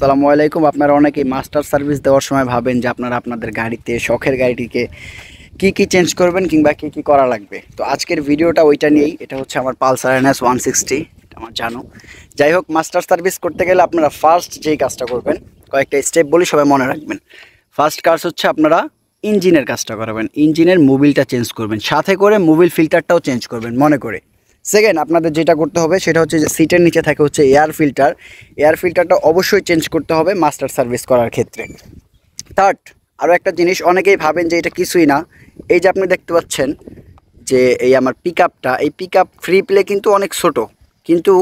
আসসালামু আলাইকুম। আপনারা অনেকেই মাস্টার সার্ভিস দেওয়ার সময় ভাবেন যে আপনারা আপনাদের গাড়িতে শখের গাড়িটিকে কি চেঞ্জ করবেন কিংবা কি করা লাগবে। তো আজকের ভিডিওটা ওইটা নিয়েই। এটা হচ্ছে আমার পালসার NS 160, এটা আমার জানো। যাই হোক, মাস্টার সার্ভিস করতে গেলে আপনারা ফার্স্ট যেই কাজটা করবেন, কয়েকটা স্টেপ বলি, সবাই মনে রাখবেন। ফার্স্ট কাজ হচ্ছে আপনারা ইঞ্জিনের কাজটা করাবেন, ইঞ্জিনের মোবিলটা চেঞ্জ করবেন, সাথে করে মোবিল ফিল্টারটাও চেঞ্জ করবেন মনে করে। সেকেন্ড, আপনাদের যেটা করতে হবে সেটা হচ্ছে যে সিটের নিচে থাকে হচ্ছে এয়ার ফিল্টার, এয়ার ফিল্টারটা অবশ্যই চেঞ্জ করতে হবে মাস্টার সার্ভিস করার ক্ষেত্রে। থার্ড, আরও একটা জিনিস, অনেকেই ভাবেন যে এটা কিছুই না। এই যে আপনি দেখতে পাচ্ছেন যে এই আমার পিকআপটা, এই পিকআপ ফ্রি প্লে কিন্তু অনেক ছোট, কিন্তু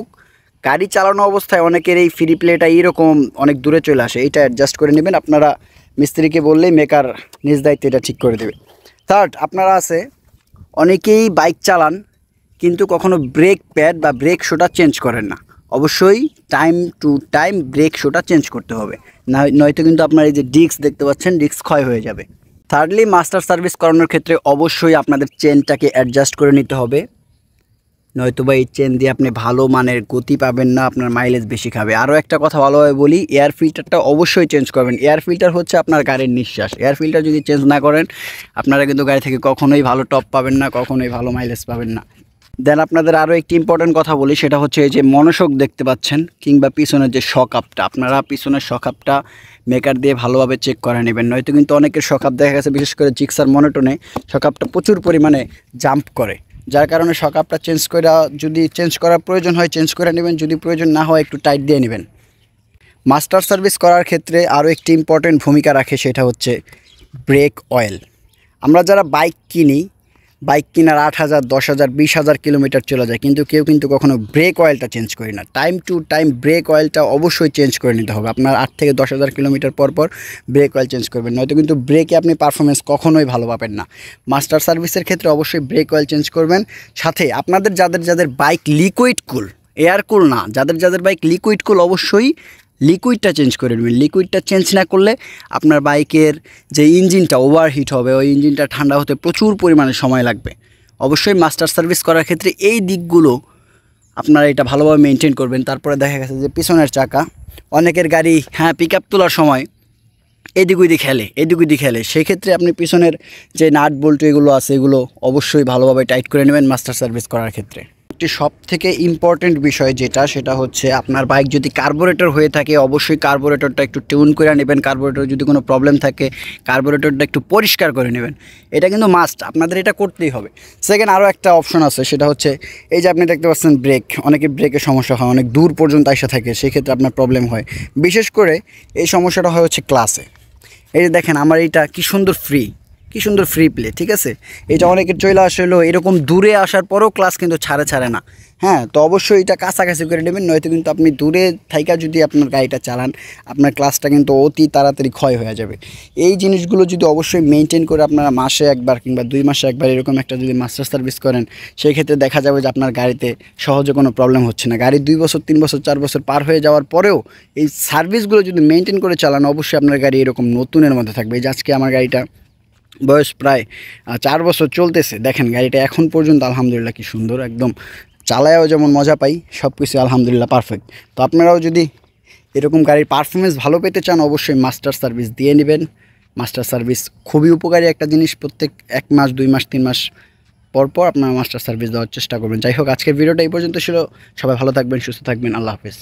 গাড়ি চালানো অবস্থায় অনেকের এই ফ্রি প্লেটা এইরকম অনেক দূরে চলে আসে। এইটা অ্যাডজাস্ট করে নেবেন, আপনারা মিস্ত্রিকে বললেই মেকার নিজ দায়িত্বে এটা ঠিক করে দেবে। থার্ড, আপনারা আছে অনেকেই বাইক চালান কিন্তু কখনো ব্রেক প্যাড বা ব্রেক শোটা চেঞ্জ করেন না। অবশ্যই টাইম টু টাইম ব্রেক শোটা চেঞ্জ করতে হবে, নয়তো কিন্তু আপনার এই যে ডিস্ক দেখতে পাচ্ছেন, ডিস্ক ক্ষয় হয়ে যাবে। থার্ডলি, মাস্টার সার্ভিস করানোর ক্ষেত্রে অবশ্যই আপনাদের চেনটাকে অ্যাডজাস্ট করে নিতে হবে, নয়তো বা এই চেন দিয়ে আপনি ভালো মানের গতি পাবেন না, আপনার মাইলেজ বেশি খাবে। আরও একটা কথা ভালোভাবে বলি, এয়ার ফিল্টারটা অবশ্যই চেঞ্জ করবেন। এয়ার ফিল্টার হচ্ছে আপনার গাড়ির নিঃশ্বাস। এয়ার ফিল্টার যদি চেঞ্জ না করেন, আপনারা কিন্তু গাড়ি থেকে কখনোই ভালো টপ পাবেন না, কখনোই ভালো মাইলেজ পাবেন না। দেন আপনাদের আরও একটি ইম্পর্টেন্ট কথা বলি, সেটা হচ্ছে এই যে মনোশক দেখতে পাচ্ছেন কিংবা পিছনের যে শকআপটা, আপনারা পিছনের শকআপটা মেকার দিয়ে ভালোভাবে চেক করে নেবেন, নয়তো কিন্তু অনেকের শকআপ দেখা গেছে, বিশেষ করে জিক্সার মনোটনে শকআপটা প্রচুর পরিমাণে জাম্প করে, যার কারণে শকআপটা যদি চেঞ্জ করার প্রয়োজন হয় চেঞ্জ করে নেবেন, যদি প্রয়োজন না হয় একটু টাইট দিয়ে নেবেন। মাস্টার সার্ভিস করার ক্ষেত্রে আরও একটি ইম্পর্টেন্ট ভূমিকা রাখে, সেটা হচ্ছে ব্রেক অয়েল। আমরা যারা বাইক কিনি, বাইক কেনার 8,000, 10,000, 20,000 কিলোমিটার চলে যায়, কিন্তু কেউ কিন্তু কখনো ব্রেক অয়েলটা চেঞ্জ করি না। টাইম টু টাইম ব্রেক অয়েলটা অবশ্যই চেঞ্জ করে নিতে হবে। আপনার 8 থেকে 10,000 কিলোমিটার পর ব্রেক অয়েল চেঞ্জ করবেন, নয়তো কিন্তু ব্রেকে আপনি পারফরমেন্স কখনোই ভালো পাবেন না। মাস্টার সার্ভিসের ক্ষেত্রে অবশ্যই ব্রেক অয়েল চেঞ্জ করবেন। সাথে আপনাদের যাদের বাইক লিকুইড কুল, এয়ার কুল না, যাদের বাইক লিকুইড কুল, অবশ্যই লিকুইডটা চেঞ্জ করে নেবেন। লিকুইডটা চেঞ্জ না করলে আপনার বাইকের যে ইঞ্জিনটা ওভারহিট হবে, ওই ইঞ্জিনটা ঠান্ডা হতে প্রচুর পরিমাণে সময় লাগবে। অবশ্যই মাস্টার সার্ভিস করার ক্ষেত্রে এই দিকগুলো আপনারা এটা ভালোভাবে মেনটেন করবেন। তারপরে দেখা গেছে যে পিছনের চাকা, অনেকের গাড়ি পিকআপ তোলার সময় এদিক ওদিক খেলে, সেক্ষেত্রে আপনি পিছনের যে নাট বল্টু এগুলো আছে, এগুলো অবশ্যই ভালোভাবে টাইট করে নেবেন মাস্টার সার্ভিস করার ক্ষেত্রে। সব থেকে ইম্পর্টেন্ট বিষয় সেটা হচ্ছে আপনার বাইক যদি কার্বোরেটর হয়ে থাকে, অবশ্যই কার্বোরেটরটা একটু টিউন করে নেবেন। কার্বোরেটর যদি কোনো প্রবলেম থাকে, কার্বোরেটরটা একটু পরিষ্কার করে নেবেন। এটা কিন্তু মাস্ট, আপনাদের এটা করতেই হবে। সেকেন্ড, আরও একটা অপশন আছে, সেটা হচ্ছে এই যে আপনি দেখতে পাচ্ছেন ব্রেক, অনেকে ব্রেকের সমস্যা হয়, অনেক দূর পর্যন্ত আসা থাকে, সেক্ষেত্রে আপনার প্রবলেম হয়। বিশেষ করে এই সমস্যাটা হয় হচ্ছে ক্লাসে। এই যে দেখেন আমার এইটা কি সুন্দর ফ্রি প্লে, ঠিক আছে। এটা অনেকের চলে আসলো, এরকম দূরে আসার পরেও ক্লাস কিন্তু ছাড়ে না। তো অবশ্যই এটা কাছাকাছি করে নেবেন, নয়তো কিন্তু আপনি দূরে থাইকা যদি আপনার গাড়িটা চালান, আপনার ক্লাসটা কিন্তু অতি তাড়াতাড়ি ক্ষয় হয়ে যাবে। এই জিনিসগুলো যদি অবশ্যই মেনটেন করে আপনারা মাসে একবার কিংবা 2 মাসে একবার এরকম একটা যদি মাস্টার সার্ভিস করেন, সেই ক্ষেত্রে দেখা যাবে যে আপনার গাড়িতে সহজে কোনো প্রবলেম হচ্ছে না। গাড়ি 2 বছর 3 বছর 4 বছর পার হয়ে যাওয়ার পরেও এই সার্ভিসগুলো যদি মেনটেন করে চালান, অবশ্যই আপনার গাড়ি এরকম নতুনের মধ্যে থাকবে। এই যে আজকে আমার গাড়িটা বয়স প্রায় 4 বছর চলতেছে, দেখেন গাড়িটা এখন পর্যন্ত আলহামদুলিল্লাহ কি সুন্দর, একদম চালায়ও যেমন মজা পাই, সব কিছু আলহামদুলিল্লাহ পারফেক্ট। তো আপনারাও যদি এরকম গাড়ির পারফরমেন্স ভালো পেতে চান, অবশ্যই মাস্টার সার্ভিস দিয়ে নেবেন। মাস্টার সার্ভিস খুবই উপকারী একটা জিনিস, প্রত্যেক 1 মাস 2 মাস 3 মাস পর আপনারা মাস্টার সার্ভিস দেওয়ার চেষ্টা করবেন। যাই হোক, আজকের ভিডিওটা এই পর্যন্ত ছিল। সবাই ভালো থাকবেন, সুস্থ থাকবেন, আল্লাহ হাফেজ।